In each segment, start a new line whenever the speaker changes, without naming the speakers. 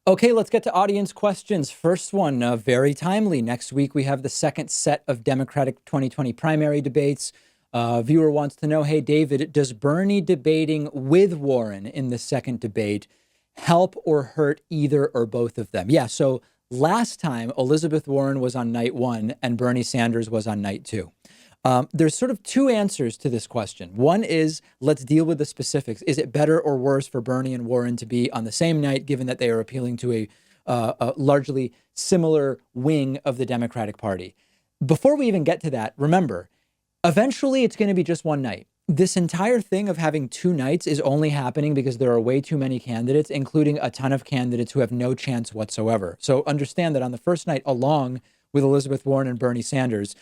Okay, let's get to audience questions. First one, very timely. Next week, we have the second set of Democratic 2020 primary debates. Viewer wants to know, hey, David, does Bernie debating with Warren in the second debate help or hurt either or both of them? Yeah, so last time, Elizabeth Warren was on night one and Bernie Sanders was on night two. There's sort of two answers to this question. One is, let's deal with the specifics. Is it better or worse for Bernie and Warren to be on the same night, given that they are appealing to a largely similar wing of the Democratic Party? Before we even get to that, remember, eventually it's going to be just one night. This entire thing of having two nights is only happening because there are way too many candidates, including a ton of candidates who have no chance whatsoever. So understand that on the first night, along with Elizabeth Warren and Bernie Sanders,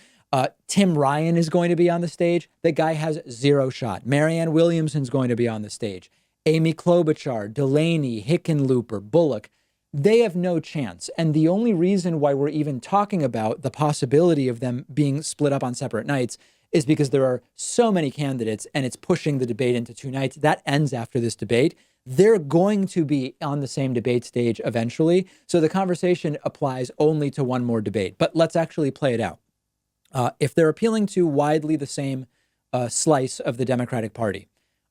Tim Ryan is going to be on the stage. The guy has zero shot. Marianne Williamson's going to be on the stage. Amy Klobuchar, Delaney, Hickenlooper, Bullock, they have no chance. And the only reason why we're even talking about the possibility of them being split up on separate nights is because there are so many candidates and it's pushing the debate into two nights. That ends after this debate. They're going to be on the same debate stage eventually. So the conversation applies only to one more debate. But let's actually play it out. If they're appealing to widely the same slice of the Democratic Party,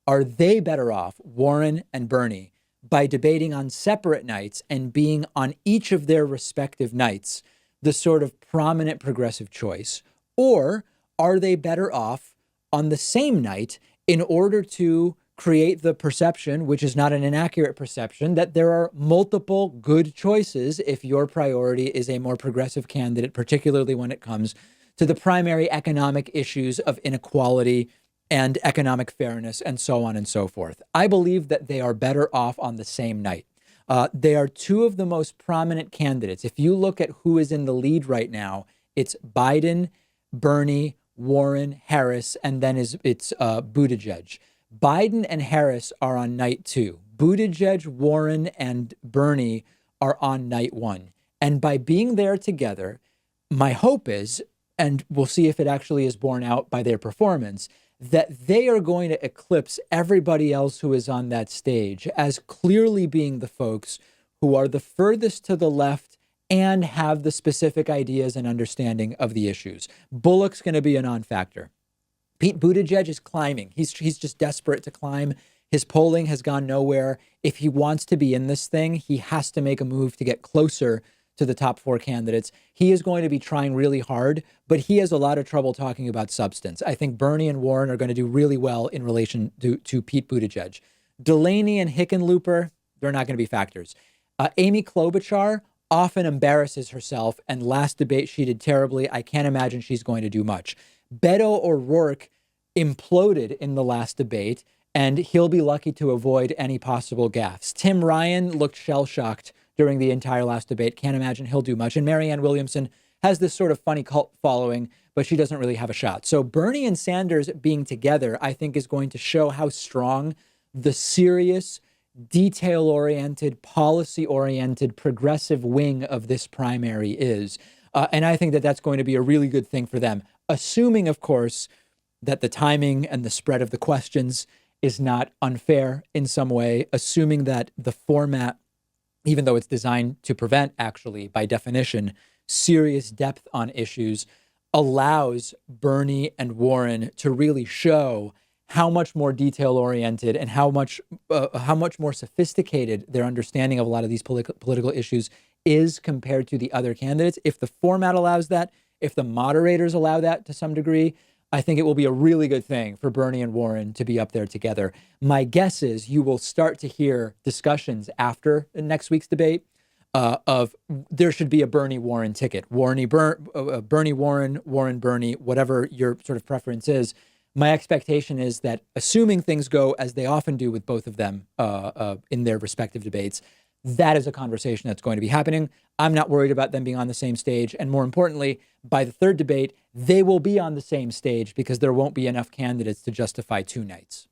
are they better off, Warren and Bernie, by debating on separate nights and being on each of their respective nights the sort of prominent progressive choice? Or are they better off on the same night in order to create the perception, which is not an inaccurate perception, that there are multiple good choices if your priority is a more progressive candidate, particularly when it comes to the primary economic issues of inequality and economic fairness and so on and so forth? I believe that they are better off on the same night. They are two of the most prominent candidates. If you look at who is in the lead right now, it's Biden, Bernie, Warren, Harris, and then it's Buttigieg. Biden and Harris are on night two. Buttigieg, Warren, and Bernie are on night one. And by being there together, my hope is, and we'll see if it actually is borne out by their performance, that they are going to eclipse everybody else who is on that stage as clearly being the folks who are the furthest to the left and have the specific ideas and understanding of the issues. Bullock's going to be a non-factor. Pete Buttigieg is climbing. He's just desperate to climb. His polling has gone nowhere. If he wants to be in this thing, he has to make a move to get closer to the top four candidates. He is going to be trying really hard, but he has a lot of trouble talking about substance. I think Bernie and Warren are going to do really well in relation to Pete Buttigieg. Delaney and Hickenlooper, they're not going to be factors. Amy Klobuchar often embarrasses herself, and last debate she did terribly. I can't imagine she's going to do much. Beto O'Rourke imploded in the last debate, and he'll be lucky to avoid any possible gaffes. Tim Ryan looked shell-shocked during the entire last debate. Can't imagine he'll do much. And Marianne Williamson has this sort of funny cult following, but she doesn't really have a shot. So Bernie and Sanders being together, I think, is going to show how strong the serious, detail-oriented, policy-oriented, progressive wing of this primary is. And I think that that's going to be a really good thing for them, assuming, of course, that the timing and the spread of the questions is not unfair in some way, assuming that the format, even though it's designed to prevent, actually, by definition, serious depth on issues, allows Bernie and Warren to really show how much more detail-oriented and how much more sophisticated their understanding of a lot of these political issues is compared to the other candidates. If the format allows that, if the moderators allow that to some degree, I think it will be a really good thing for Bernie and Warren to be up there together. My guess is you will start to hear discussions after next week's debate of there should be a Bernie Warren ticket. Bernie Warren, Warren Bernie, whatever your sort of preference is. My expectation is that, assuming things go as they often do with both of them in their respective debates, that is a conversation that's going to be happening. I'm not worried about them being on the same stage. And more importantly, by the third debate, they will be on the same stage because there won't be enough candidates to justify two nights.